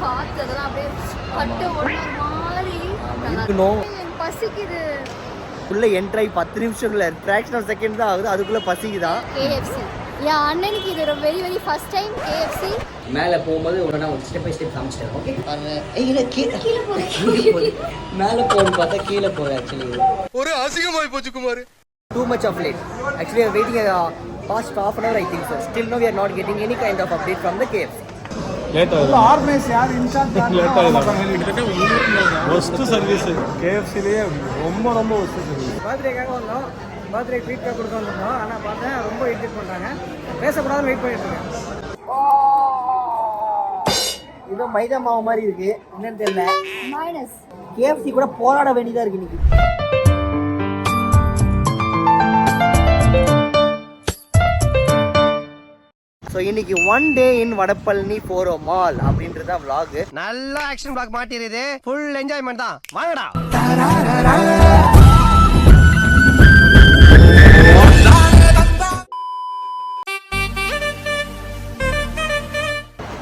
காத்து அதெல்லாம் அப்படியே பட்டு ஒரு மாதிரி பசிக்குது. உள்ள என்ட்ரை 10 நிமிஷம் இல்ல, ஃபிராக்ஷன் ஆஃப் செகண்ட் தான் ஆகுது, அதுக்குள்ள பசிக்குதா. KFC என் அண்ணனுக்கு இது ஒரு very very first time KFC. மேலே போகும்போது உடனே ஒரு ஸ்டெப் பை ஸ்டெப் காமிச்சிட்டேன். ஓகே பாருங்க, இல்லை கீழே போகுது. மேலே போகணும்னு பார்த்தா கீழே போகுது. ஆக்சுவலி ஒரு அசிங்கமாய் போச்சு Kumar. Too much of late. Actually, we are waiting past half an hour, I think so. Still no, we are not getting any kind of update from the KFC. Late ஆகுது. ஆர்கனைஸ் யார் incharge late ஆகுது. Worst service KFCலயே ரொம்ப worst service. பர்த்டேக்காக வந்தோம், birthday treat கொடுக்க வந்திருந்தோம். ஆனால் பார்த்தேன் ரொம்ப வெயிட் பண்ணுறாங்க, பேசக்கூடாதுன்னு வெயிட் பண்ணிட்டு இருக்கேன். இதோ மைதா மாவு மாதிரி இருக்கு, என்னன்னு தெரியல. மைனஸ் KFC கூட போராட வேண்டியதாக இருக்கு இன்னைக்கு. ஸோ இன்னைக்கு ஒன் டே இன் வடபழனி போரோ மால் அப்படின்றத vlog. நல்ல ஆக்ஷன் பிளாக் மாட்டிருது, ஃபுல் என்ஜாய்மெண்ட் தான். வாங்கடா.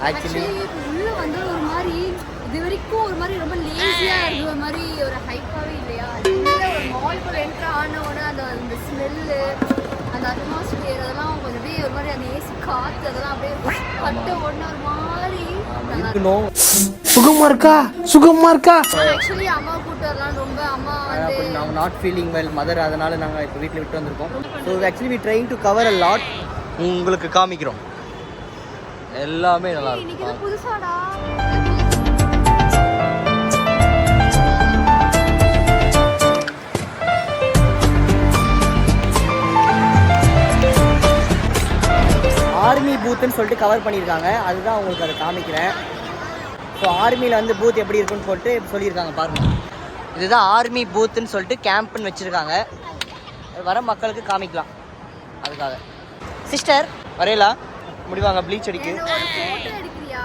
ஆக்சுவலி உள்ள வந்து ஒரு மாதிரி இது வரைக்கும் ஒரு மாதிரி ரொம்ப லேசியா இருக்கு, ஒரு மாதிரி ஒரு ஹைப்பாவே இல்லையா. உள்ள ஒரு மால்குள்ள என்டர் ஆன உடனே அந்த ஸ்மெல்லு, அந்த அட்மாஸ்பியர் அதெல்லாம் கொஞ்சம் அப்படியே ஒரு மாதிரி அந்த ஏசி காத்து அதெல்லாம் அப்படியே பட்டு உடனே ஒரு மாதிரி இருக்கணும். சுகமா இருக்கா. ஆக்சுவலி அம்மா கூட்டு வரலாம், ரொம்ப அம்மா வந்து நாங்கள் நாட் ஃபீலிங் வெல் மதர், அதனால நாங்கள் இப்போ வீட்டில் விட்டு வந்திருக்கோம். So actually we trying to cover a lot. உங்களுக்கு காமிக்கிறோம், எல்லாமே நல்லா இன்னைக்கு இருக்கும். இது புதுசாடா. ஆர்மி பூத்துன்னு சொல்லிட்டு கவர் பண்ணியிருக்காங்க, அதுதான் உங்களுக்கு அதை காமிக்கிறேன். ஸோ ஆர்மியில் வந்து பூத் எப்படி இருக்குன்னு சொல்லிட்டு சொல்லியிருக்காங்க பாருங்கள். இதுதான் ஆர்மி பூத்துன்னு சொல்லிட்டு கேம்ப்னு வச்சுருக்காங்க, வர மக்களுக்கு காமிக்கலாம். அதுக்காக சிஸ்டர் வரையலா முடிவாங்க ப்ளீச் அடிக்கு. போட்டோ எடுக்கிறியா?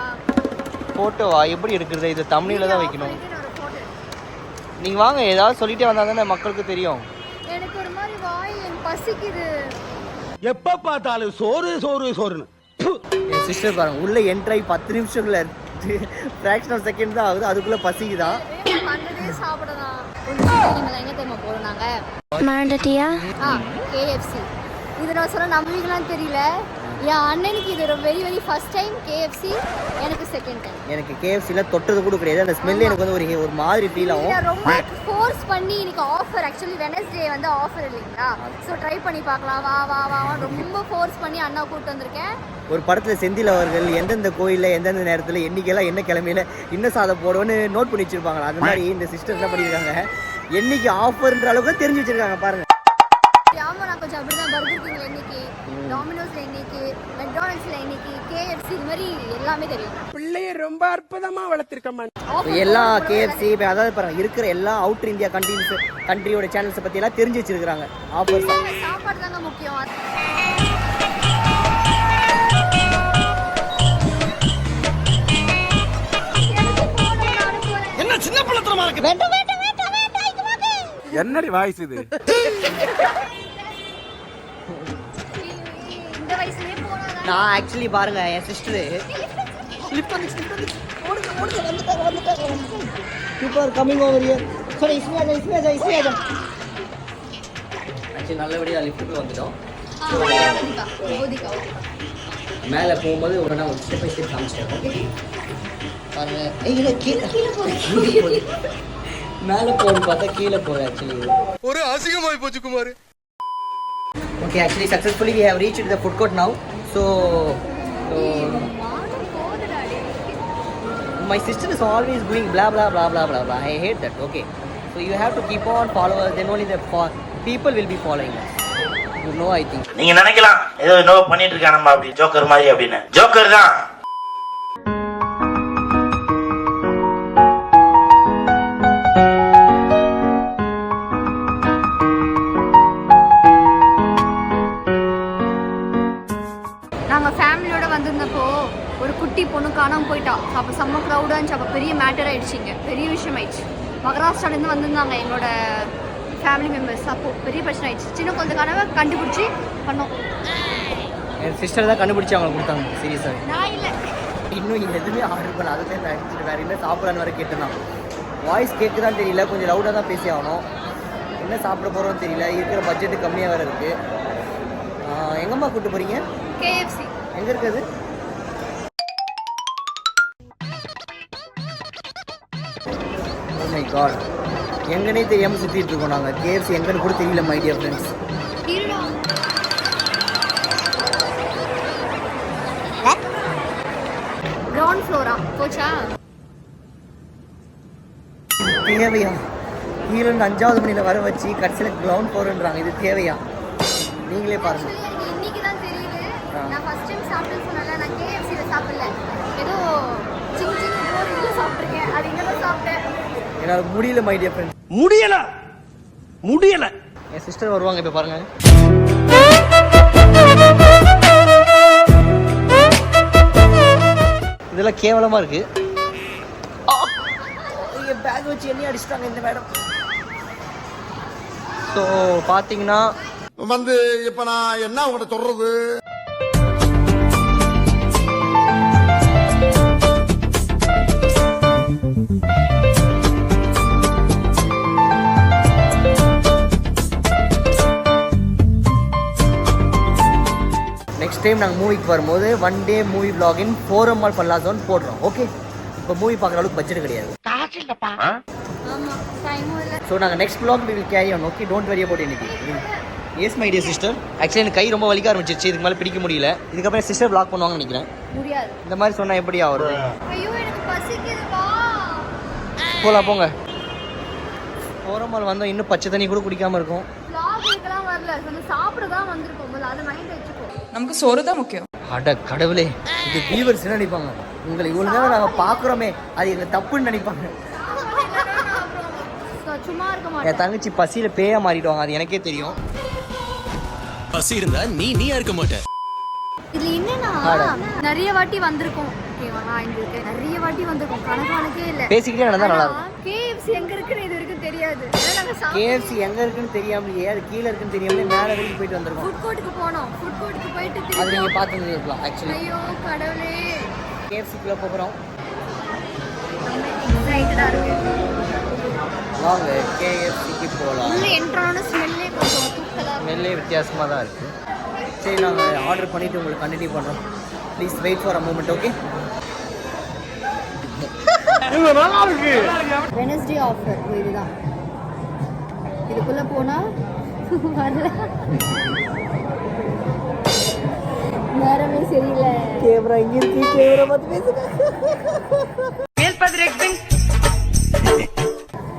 ஃபோட்டோவா எப்படி எடுக்கிறது? இது தமிழில் தான் வைக்கணும். நீங்கள் வாங்க, ஏதாவது சொல்லிட்டே வந்தால் தானே மக்களுக்கு தெரியும். எனக்கு ஒரு மாதிரி வாய் பசிக்குது. எப்ப பார்த்தாலும் சோறுன்னு. என் சிஸ்டர் பாருங்க, உள்ள என்ட்ரை 10 நிமிஷம் இல்லை, ஃபிராக்ஷன் ஆஃப் செகண்ட் தான் ஆகுது, அதுக்குள்ளே பசிக்குதா. பண்ணதே சாப்பிடலாம். எங்க தெரியுமா போறோம் நாங்க? மறந்துட்டியா? KFC. இது நான் சொல்ல நம்புவீங்களான்னு தெரியல, என் அண்ணனுக்கு இது ஒரு very very first time KFC, எனக்கு செகண்ட் டைம். எனக்கு KFCல தொட்டது கூட கிடையாது, அந்த ஸ்மெல் எனக்கு வந்து ஒரு மாதிரி ஃபீல் ஆகும். ரொம்ப ஃபோர்ஸ் பண்ணி இன்னைக்கு ஆஃபர், ஆக்சுவலி வெனஸ்டே வந்து ஆஃபர் இல்லைங்களா, ஸோ ட்ரை பண்ணி பார்க்கலாம் வா வா வா ரொம்ப ஃபோர்ஸ் பண்ணி அண்ணா கூப்பிட்டு வந்திருக்கேன். ஒரு படத்தில் செந்தில் அவர்கள் எந்தெந்த கோயிலில் எந்தெந்த நேரத்தில் என்னைக்கெல்லாம் என்ன கிழமையில இன்னும் சாதம் போடுவோன்னு நோட் பண்ணி வச்சிருப்பாங்களா, அது மாதிரி இந்த சிஸ்டர் என்ன பண்ணியிருக்காங்க, என்னைக்கு ஆஃபர்ன்ற அளவுக்கு தெரிஞ்சு வச்சிருக்காங்க பாருங்க. ஆமா, நான் கொஞ்சம் அப்படிதான். பர்கர் கிங்ல இன்னைக்கு, டாமினோஸ்ல இன்னைக்கு, மெக்டானல்ட்ஸ்ல இன்னைக்கு, KFC இது மாதிரி எல்லாமே தெரியும். பிள்ளைய ரொம்ப அற்புதமா வளர்த்திருக்கமா. எல்லா KFC அதாவது பாருங்க இருக்கிற எல்லா அவுட்டர் இந்தியா கண்ட்ரியோட சேனல்ஸை பற்றி எல்லாம் தெரிஞ்சு வச்சிருக்காங்க. ஆஃபர் சாப்பாடு தாங்க முக்கியம். என்ன சின்ன பழத்தனமா இருக்கு. என்னடி வாய்ஸ் இது? இந்த வயசுலயே போனா நான் ஆக்சுவலி பாருங்க, என் sister super coming over here. Sorry இஸ்மியா ஆக்சுவலி நல்லபடியாக லிஃப்ட்டுக்குள்ள வந்துட்டோம். மேலே போகும்போது உடனே ஒரு ஸ்டெப் பை ஸ்டெப் காமிச்சிட்டேன். ஓகே பாருங்க, இல்லை கீழே போகுது. மேலே போகணும்னு பார்த்தா கீழே போகுது. ஆக்சுவலி ஒரு அசிங்கமாய் போச்சு Kumar. Okay, actually successfully we have reached the food court now. So my sister is always going blah blah blah blah blah blah. I hate that. Okay, so you have to keep on follow us, then only the people will be following us. You know, I think நீங்க நினைக்கலாம் ஏதோ no பண்ணிட்டு இருக்கான் நம்ம அப்படி joker மாதிரி அப்படின்னு. Joker தான். நாங்கள் ஃபேமிலியோட வந்திருந்தப்போ ஒரு குட்டி பொண்ணு காணாமல் போயிட்டா. அப்போ செம்ம க்ரௌடாக இருந்துச்சு, அப்போ பெரிய மேட்டர் ஆகிடுச்சிங்க, பெரிய விஷயம் ஆயிடுச்சு. மகாராஷ்டிராலேருந்து வந்திருந்தாங்க எங்களோட ஃபேமிலி மெம்பர்ஸ், அப்போது பெரிய பிரச்சனை ஆயிடுச்சு. சின்ன குழந்தைக்கான கண்டுபிடிச்சி பண்ணோம். என் சிஸ்டர் தான் கண்டுபிடிச்சி அவங்க கொடுத்தாங்க. சீரியஸாக நான் இல்லை, இன்னும் எதுவுமே ஆர்டர் பண்ண அதுவே நினச்சிட்டு வேறு என்ன சாப்பிட்றான்னு வேறு கேட்டுதான். வாய்ஸ் கேட்குதான்னு தெரியல, கொஞ்சம் லவுடாக தான் பேசி ஆகணும். என்ன சாப்பிட போகிறோன்னு தெரியல, இருக்கிற பட்ஜெட்டு கம்மியாக வேறு இருக்குது. எங்கம்மா கூப்பிட்டு போகிறீங்க? KFC. எங்கே இருக்குது? ஓ மை காட், எங்கன்னே தெரியாமல் சுற்றிட்டு இருக்கோம் நாங்கள். KFC எங்கன்னு கூட தெரியல my dear friends. Ground Flora போச்சா? தேவையா? கீழே 5வது மணியில் வர வச்சு கடைசியில் கிரவுண்ட் ஃப்ளோருன்றாங்க. இது தேவையா? நீங்களே பாருங்க. இன்னைக்கு தான் தெரியுது. நான் ஃபர்ஸ்ட் டைம் சாப்பிட்டேன்னு சொன்னேன்ல, நான் KFCல சாப்பிடல, ஏதோ சின்ன சின்ன ஒரு இது சாப்பிட்ருக்கேன். அது இங்கே தான் சாப்பிட்டேன். என்னால் முடியல மை டியர் ஃப்ரெண்ட், முடியல. என் சிஸ்டர் வருவாங்க இப்போ பாருங்க. இதெல்லாம் கேவலமாக இருக்கு. பேக் வச்சு என்ன அடிச்சிட்டாங்க இந்த மேடம். ஸோ பார்த்தீங்கன்னா வந்து இப்ப நான் என்ன உங்கள்கிட்ட சொல்றது? நெக்ஸ்ட் டைம் நாங்கள் மூவிக்கு வரும்போது 1 டே மூவி vlog இன் போரம்மாள் பல்லாசோன்னு போடுறோம். ஓகே, இப்போ மூவி பார்க்குற அளவுக்கு பட்ஜெட் கிடையாது. ஆமா, டைமும் இல்லை. ஸோ நாங்கள் next vlog we will carry on. Okay, don't worry about anything. S my dear sister, actually எனக்கு கை ரொம்ப வலிக்க ஆரம்பிச்சிருச்சு. இதுக்கு மேலே பிடிக்க முடியல. இதுக்கப்புறம் சிஸ்டர் vlog பண்ணுவாங்கன்னு நினைக்கிறேன். முடியாது. இந்த மாதிரி சொன்னால் எப்படி ஆகுது? ஐயோ எனக்கு பசிக்குது, வா. போகலாம் போங்க. போரம்மாள் வந்தால் இன்னும் பச்சை தண்ணி கூட குடிக்காமல் இருக்கும். vlog-க்குலாம் வரல, கொஞ்சம் சாப்பிட தான் வந்திருக்கோம். முதல்ல அதை மைண்ட் வச்சுக்கோ. நமக்கு சோறு தான் முக்கியம். அட கடவுளே, இது வியூவர்ஸ் என்ன நினைப்பாங்க? உங்களை இவ்வளோ நேரம் நாங்கள் பார்க்குறோமே, அது எங்கள் தப்புன்னு நினைப்பாங்க. சும்மா இருக்க என் மாட்டேன். தங்கச்சி பசியில் பேயா மாறிடுவாங்க, அது எனக்கே தெரியும். பசி இருந்தா நீ இருக்க மாட்ட. இதுல என்னன்னா நிறைய வாட்டி வந்திருக்கோம். ஓகேவா, நான் இங்க இருக்கேன். நிறைய வாட்டி வந்திருக்கோம், கணக்கே இல்ல. பேசிக்கிட்டே நடந்தால் நல்லா இருக்கும். KFC எங்க இருக்குன்னு இது வரைக்கும் தெரியாது. KFC எங்க இருக்குன்னு தெரியாமலையே, அது கீழே இருக்குன்னு தெரியாமலே மேலே வரைக்கும் போயிட்டு வந்திருக்கோம். ஃபுட் கோர்ட்டுக்கு போனோம். ஃபுட் கோர்ட்டுக்கு போயிட்டு அது திருப்பி நீங்கள் பார்த்து இருக்கலாம். ஆக்சுவலி ஐயோ கடவுளே, KFCக்குள்ளே போகிறோம். எக்ஸைட்டடா இருக்கு. வாங்க KFCக்கு போகலாம். உள்ள என்ட்ரான ஸ்மெல்லே கொஞ்சம் தூக்கலா இருக்கு. ஸ்மெல்லே வித்தியாசமாக தான் இருக்குது. சரி, நாங்கள் ஆர்டர் பண்ணிவிட்டு உங்களுக்கு கண்டினியூ பண்ணுறோம். Please wait for a moment. Okay, இது நல்லா இருக்கு. வெனஸ்டே ஆஃபர் இதுதான். இதுக்குள்ள போனா வரல, நேரமே சரியில்லை. கேமரா இங்கே இருக்கு, கேமரா பார்த்து பேசுங்க.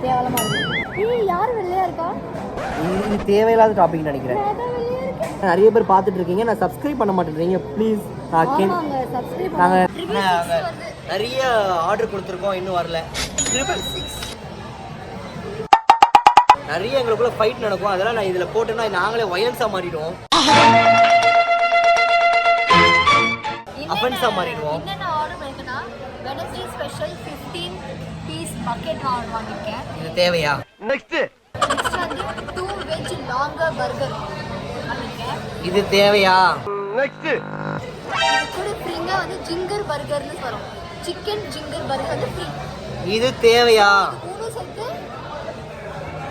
கேவலமா இருக்கு. யார் வெள்ளையா இருக்கா? இது தேவையில்லாத டாபிக் நினைக்கிறேன். நான் தான் வெள்ளையா இருக்கேன். நிறைய பேர் பார்த்துட்டு இருக்கீங்க, நான் சப்ஸ்கிரைப் பண்ண மாட்டேன்றீங்க. ப்ளீஸ், ஆமாங்க, சப்ஸ்கிரைப் நாங்கள் பண்ணுங்க. நிறைய ஆர்டர் கொடுத்துருக்கோம், இன்னும் வரல. நிறைய எங்களுக்குள்ள ஃபைட் நடக்கும். அதெல்லாம் நான் இதில் போட்டேன்னா நாங்களே வயலன்ஸாக மாறிடுவோம், அஃபென்ஸாக மாறிடுவோம். என்னென்ன ஆர்டர் பண்ணிருக்கேன்னா, Wednesday special 15 piece bucket order வாங்கியிருக்கேன். இது தேவையா? நெக்ஸ்ட் வந்து 2 வெஜ் லாங்கர் பர்கர் வாங்கியிருக்கேன். இது தேவையா? நெக்ஸ்ட் இது கூட ஃப்ரீங்க வந்து ஜிங்கர் பர்கர்னு வரும். சிக்கன் ஜிங்கர் பர்கர் வந்து ஃப்ரீ. இது தேவையா? மூணு சேர்த்து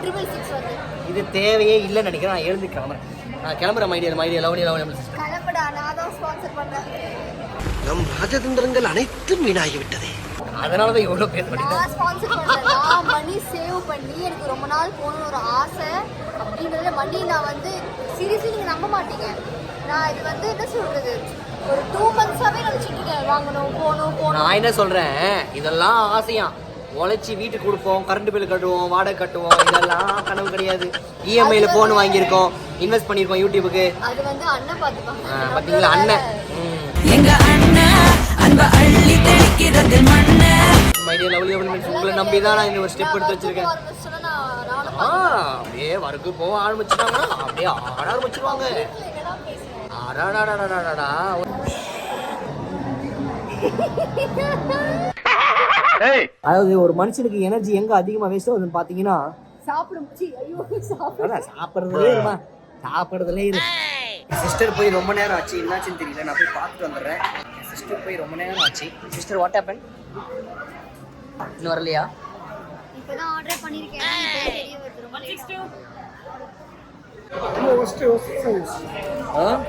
666 வருது. இது தேவையே இல்லைன்னு நினைக்கிறேன். நான் எழுந்து கிளம்புறேன். நான் கிளம்புறேன். My dear love sister. கலப்படா, நான் தான் ஸ்பான்சர் பண்றேன். நம் ராஜதந்திரங்கள் அனைத்தும் வீணாகி விட்டதே. அதனால தான் எவ்வளோ பேர் பண்ணிட்டேன். நான் ஸ்பான்சர் பண்றேன். நான் மணி சேவ் பண்ணி எனக்கு ரொம்ப நாள் போகணும்னு ஒரு ஆசை. அப்படின்றத மணி நான் வந்து சீரியஸ்லி நீங்கள் நம்ப மாட்டீங்க. நான் இது வந்து என்ன சொல்றது, ஒரு 2 மந்த்ஸாவே நினச்சிட்டு இருக்கேன், வாங்கணும் போகணும். நான் என்ன சொல்றேன், இதெல்லாம் ஆசையா உழைச்சி வீட்டுக்கு கொடுப்போம், கரண்ட் பில் கட்டுவோம், வாடகை கட்டுவோம், இதெல்லாம் கனவு கிடையாது. இஎம்ஐல போன் வாங்கியிருக்கோம், இன்வெஸ்ட் பண்ணியிருக்கோம் யூடியூபுக்கு. அது வந்து அண்ணன் பார்த்துப்பாங்க. பார்த்தீங்களா அண்ணன். எங்க அண்ணன் அன்ப அள்ளி தெளிக்கிறது மண்ண. மைடியா லவ்லி உங்களை நம்பி தான் நான் இந்த ஒரு ஸ்டெப் எடுத்து வச்சிருக்கேன். அப்படியே வர்க்கு போக ஆரம்பிச்சுட்டாங்கன்னா அப்படியே ஆட ஆரம்பிச்சிருவாங்க. அடாடாடாடாடா. அதாவது ஒரு மனுஷனுக்கு எனர்ஜி எங்க அதிகமா வேஸ்ட் ஆகுதுன்னு பாத்தீங்கன்னா சாப்பிடுறதுலே இரு. சிஸ்டர் போய் ரொம்ப நேரம் ஆச்சு, என்னாச்சுன்னு தெரியல. நான் போய் பார்த்துட்டு வந்துடுறேன். சிஸ்டர் போய் ரொம்ப நேரம் ஆச்சு. Sister what happen? இன்னும் வரலையா? இப்பதான் ஆர்டர் பண்ணிருக்கேன். இப்போ தெரிய வருது ரொம்ப லேட்டா. Worst service.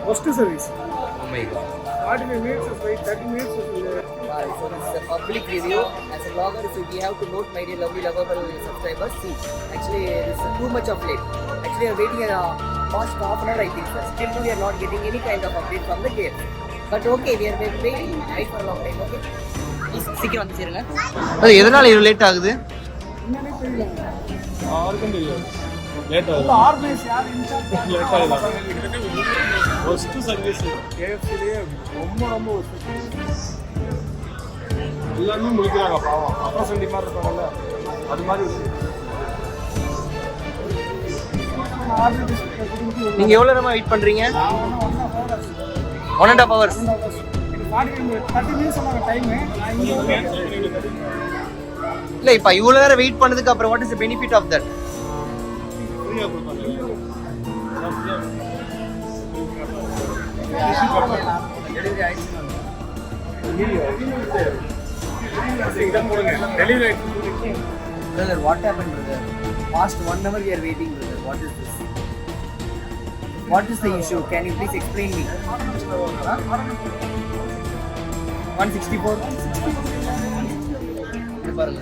Worst service. Oh my god. 45 minutes is wait, 30 minutes is So this is a public review. As a vlogger, so we have to note, my dear lovely lovable subscribers. See, actually this is too much of late. Actually, we are waiting past half an hour, I think. Sir. Still, we are not getting any kind of update from the game. But okay, we are waiting right for a long time. Okay. Please, சீக்கிரம் வந்து சேருங்க. அது எதனால இவ்வளவு late ஆகுது? என்னன்னே தெரியல. யாருக்கும் தெரியாது. லேட் ஆகுது. ஆர்கனைஸ் யார் இன்சார்ஜ் லேட் ஆகுது. ஃபர்ஸ்ட் சர்வீஸ் கேஎஃப்சிலேயே ரொம்ப worst. எல்லாரும் முடிக்கிறாங்க பாவம். அப்புறம் செஞ்சு மாதிரி இருப்பாங்கல்ல அது மாதிரி நீங்க எவ்வளவு நேரமா வெயிட் பண்றீங்க? 1.5 hours. 30 minutes சொன்னாங்க டைம். இல்ல இப்ப இவ்வளவு நேரம் வெயிட் பண்ணதுக்கு அப்புறம் what is the benefit of that? ஃப்ரீயா கொடுப்பாங்க. டெலிவரி ஆயிடுச்சு. Delivery Brother, what happened, brother? Past 1 hour we are waiting, brother. What is this? What is the issue? Can you please explain me? 164? இது பாருங்க.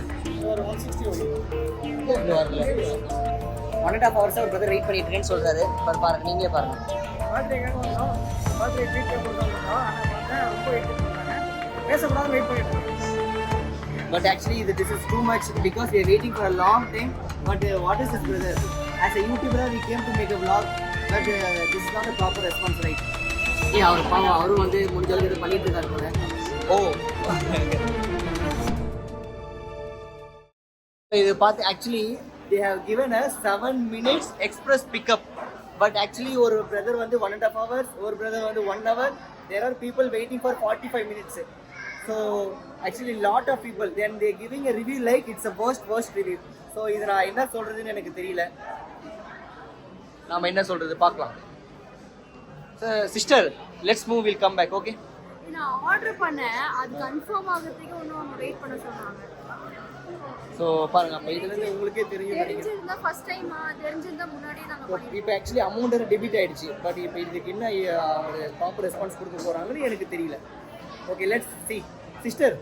1.5 hours அவர் brother wait பண்ணிட்டு இருக்கேன்னு சொல்றாரு. பாருங்க நீங்களே பாருங்க. பேசக்கூடாது வெயிட் பண்ணிட்டு. But actually this is too much because we are waiting for a long time. But what is this, brother? As a YouTuber we came to make a vlog, but this is not a proper response, right? Yeah, அவர் பாவம் அவரும் வந்து முடிஞ்ச அளவுக்கு இது பண்ணிட்டு இருக்காரு போல. ஓ இது பார்த்து actually they have given us 7 minutes express pickup. But actually ஒரு brother வந்து 1.5 hours, ஒரு brother வந்து 1 hour. There are people waiting for 45 minutes. So actually lot of people then they giving a review like it's a worst review. So இது நான் என்ன சொல்றதுன்னு எனக்கு தெரியல. நாம என்ன சொல்றது பார்க்கலாம். Sister let's move will come back. Okay நான் ஆர்டர் பண்ணேன். அது கன்ஃபார்ம் ஆகிறதுக்கு இன்னும் வெயிட் பண்ண சொன்னாங்க. ஸோ பாருங்க அப்போ இதுலேருந்து உங்களுக்கே தெரியும் நினைக்கிறேன். தெரிஞ்சிருந்தா ஃபர்ஸ்ட் டைமா தெரிஞ்சிருந்தா முன்னாடியே நாங்கள் பண்ணிருப்போம். இப்போ ஆக்சுவலி அமௌண்ட் டெபிட் ஆயிடுச்சு. பட் இப்போ இதுக்கு என்ன ஒரு ப்ராப்பர் ரெஸ்பான்ஸ் கொடுக்க போகிறாங்கன்னு எனக்கு தெரியல. Okay let's see sister.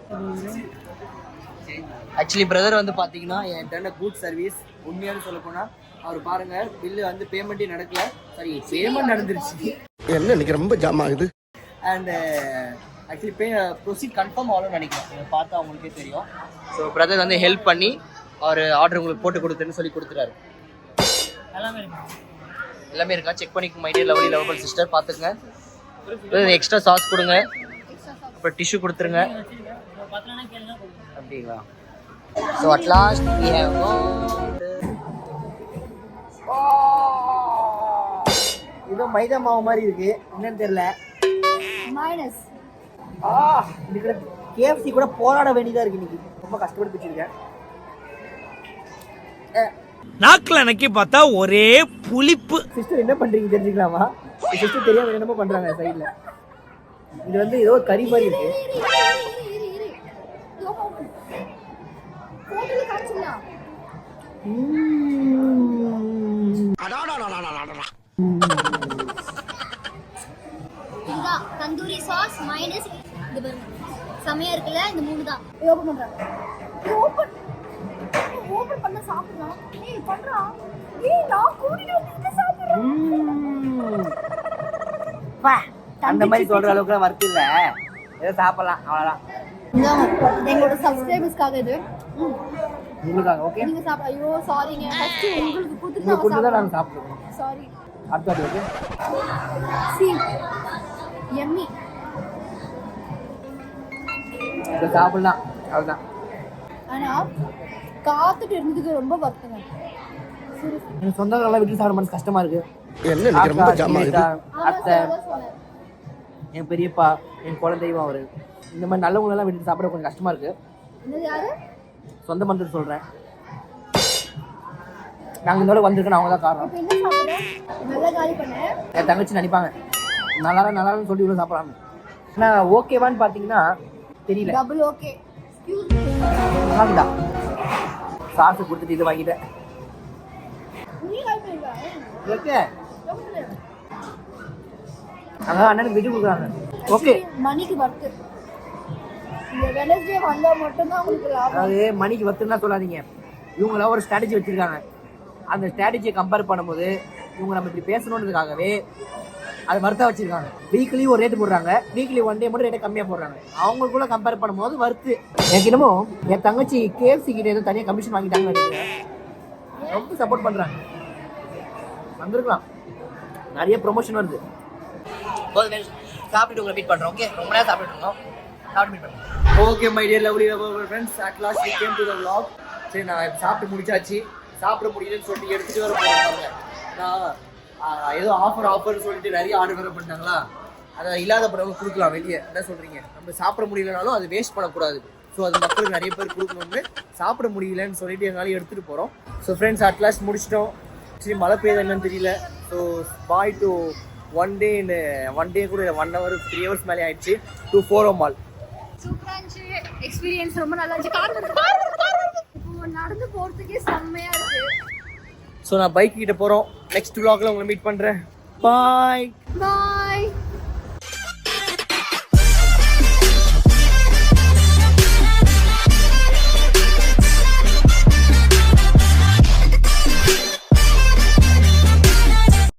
Actually brother வந்து பார்த்தீங்கன்னா என்கிட்ட குட் சர்வீஸ். உண்மையாக சொல்ல போனால் அவர் பாருங்க பில்லு வந்து பேமெண்ட்டே நடக்கல. சாரி பேமெண்ட் நடந்துருச்சு. என்ன இன்னைக்கு ரொம்ப ஜாம் ஆகுது. அண்ட் ஆக்சுவலி ப்ரொசீட் கன்ஃபார்ம் ஆகணும்னு நினைக்கிறேன். இதை பார்த்தா அவங்களுக்கே தெரியும். ஸோ பிரதர் வந்து ஹெல்ப் பண்ணி அவர் ஆர்டர் உங்களுக்கு போட்டு கொடுத்துன்னு சொல்லி கொடுத்துட்டாரு. எல்லாமே இருக்கா செக் பண்ணிக்க my dear lovely lovable sister. பார்த்துக்குங்க. எக்ஸ்ட்ரா சாஸ் கொடுங்க. அப்புறம் டிஷ்யூ கொடுத்துருங்க. அப்படிங்களா? So at last we have இது மைதா மாவு மாதிரி இருக்கு. என்னன்னு தெரியல. மைனஸ் இதுக்கு KFC கூட போராட வேண்டியதா இருக்கு. இன்னைக்கு ரொம்ப கஷ்டப்பட்டு பிடிச்சிருக்கேன். நாக்குல நக்கி பார்த்தா ஒரே புளிப்பு. சிஸ்டர் என்ன பண்றீங்க தெரிஞ்சுக்கலாமா? சிஸ்டர் தெரியாம என்னமோ பண்றாங்க சைடுல. இது வந்து ஏதோ கறி மாதிரி இருக்கு. ஹோட்டல்ல காட்சியா இதுதான் தந்தூரி சாஸ் மைனஸ் இது பாருங்க செமையா இருக்குல்ல. இந்த மூணு தான் ஓபன் பண்றாங்க. ஓபன் பண்ண சாப்பிடுறான். ஏய் பண்றா. ஏய் நான் கூடிட்டு வந்து சாப்பிடுறேன். வா அந்த மாதிரி சொல்ற அளவுக்கு வர்த்து இல்ல. ஏதோ சாப்பிடலாம் அவ்வளவுதான். எங்களோட சப்ஸ்கிரைபர்ஸ்க்காக இது உங்களுக்காக. ஓகே நீங்க சாப்பிட. ஐயோ சாரிங்க. ஃபர்ஸ்ட் உங்களுக்கு கொடுத்து தான் நாங்க சாப்பிடுவோம். சாரி. அடுத்து ஓகே சி யம்மி. இதை சாப்பிடலாம் அவ்வளவுதான். ஆனா காத்துட்டு இருந்ததுக்கு ரொம்ப வருத்தங்க. எனக்கு சொந்தங்களெல்லாம் வீட்டில் சாப்பிட மனசு கஷ்டமா இருக்கு. என்ன இன்னைக்கு ரொம்ப ஜாம் ஆகுது. அத்தை என் பெரியப்பா என் குலதெய்வம் அவரு. இந்த மாதிரி நல்லவங்களெல்லாம் வீட்டில் சாப்பிட கொஞ்சம் கஷ்டமா இருக்கு. யாரு சொந்த பந்தத்தை சொல்றேன். நாங்கள் இந்த வந்திருக்கோம் அவங்க தான் காரணம். என்ன சாப்பிடுற? நல்லா காலி பண்ண. என் தங்கச்சி நினைப்பாங்க நல்லாருன்னு சொல்லி இவ்வளோ சாப்பிடலான்னு. ஆனால் ஓகேவான்னு பார்த்தீங்கன்னா தெரியல. Double okay. வாங்கிட்டா சாஸை கொடுத்துட்டு இது வாங்கிட்டேன். ஓகே அதான் அண்ணனுக்கு விட்டு கொடுக்குறாங்க. ஓகே மணிக்கு வர்த்து. இந்த வெனஸ்டே வந்தா மட்டும்தான் உங்களுக்கு லாபம். அதாவது மணிக்கு வர்த்துன்னா சொல்லாதீங்க. இவங்கள ஒரு ஸ்ட்ராட்டஜி வச்சிருக்காங்க. அந்த ஸ்ட்ராட்டஜியை கம்பேர் பண்ணும்போது இவங்க நம்ம இப்படி பேசணுன்றதுக்காகவே அது வர்த்தா வச்சிருக்காங்க. வீக்லி ஒரு ரேட்டு போடுறாங்க, வீக்லி ஒன் டே மட்டும் ரேட்டை கம்மியாக போடுறாங்க. அவங்களுக்குள்ள கம்பேர் பண்ணும்போது வர்த்து. எனக்கு என்னமோ என் தங்கச்சி KFC கிட்ட ஏதோ தனியாக கமிஷன் வாங்கிட்டாங்கன்னு நினைக்கிறேன். ரொம்ப சப்போர்ட் பண்ணுறாங்க. வந்திருக்கலாம், நிறைய ப்ரொமோஷன் வருது. சாப்பிட்டு உங்களை மீட் பண்ணுறோம். ஓகே, ரொம்ப நேரம் சாப்பிட்டு இருக்கோம். சாப்பிட்டு மீட் பண்ணுறோம். Okay my dear lovely friends, at last we came to the vlog. சரி, நான் சாப்பிட்டு முடிச்சாச்சு. சாப்பிட முடியலன்னு சொல்லிட்டு எடுத்துகிட்டு வர போகிறாங்க. நான் ஏதோ ஆஃபர்னு சொல்லிட்டு நிறைய ஆர்டர் வேறு பண்ணிட்டாங்களா, அதை இல்லாத பிறகு கொடுக்கலாம் வெளியே. என்ன சொல்கிறீங்க? நம்ம சாப்பிட முடியலனாலும் அது வேஸ்ட் பண்ணக்கூடாது. ஸோ அது மக்களுக்கு நிறைய பேர் கொடுக்கணும்னு சாப்பிட முடியலன்னு சொல்லிட்டு எங்களால் எடுத்துகிட்டு போகிறோம். ஸோ ஃப்ரெண்ட்ஸ், அட் லாஸ்ட் முடிச்சிட்டோம். சரி, மழை பெய்யுது என்னன்னு தெரியல. So bye to one day கூட 1 hour 3 hours மேலே ஆயிடுச்சு. To forum mall. சூப்பரா இருந்துச்சு. எக்ஸ்பீரியன்ஸ் ரொம்ப நல்லா இருந்துச்சு. இப்போ நடந்து போறதுக்கே செம்மையா இருக்கு. ஸோ நான் பைக் கிட்ட போகிறோம். நெக்ஸ்ட் vlogல உங்களை மீட் பண்ணுறேன். பாய். பாய்.